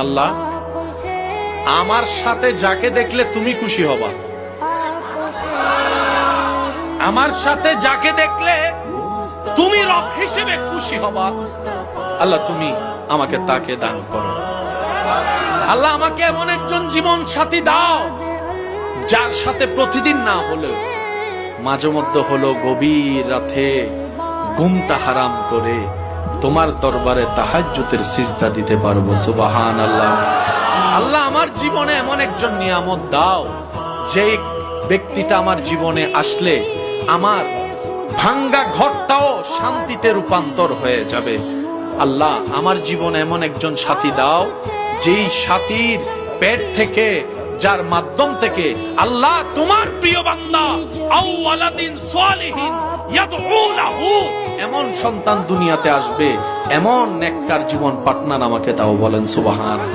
আল্লাহ, আমার সাথে যাকে দেখলে তুমি খুশি হবা, আমার সাথে যাকে দেখলে তুমি রব হিসেবে খুশি হবা, আল্লাহ তুমি আমাকে তাকে দান করো। আল্লাহ আমাকে এমন একজন জীবন সাথী দাও যার সাথে প্রতিদিন না হলেও মাঝে মধ্যে হলো গভীর রাতে ঘুমটা হারাম করে তোমার দরবারে তাহাজ্জুদের সিজদা দিতে পারবো। সুবহানাল্লাহ। আল্লাহ আমার জীবনে এমন একজন নিয়ামত দাও যে ব্যক্তিটা আমার জীবনে আসলে আমার ভাঙ্গা ঘরটাও শান্তিতে রূপান্তর হয়ে যাবে। আল্লাহ আমার জীবনে এমন একজন সাথী দাও যেই সাথীর পেট থেকে, যার মাধ্যম থেকে আল্লাহ তোমার প্রিয় বান্দা আও ওয়ালাদিন সালিহিন ইয়াদউ লাহু, এমন সন্তান দুনিয়াতে আসবে, এমন নেককার জীবন পার্টনার আমাকে দাও। বলেন সুবহানাল্লাহ।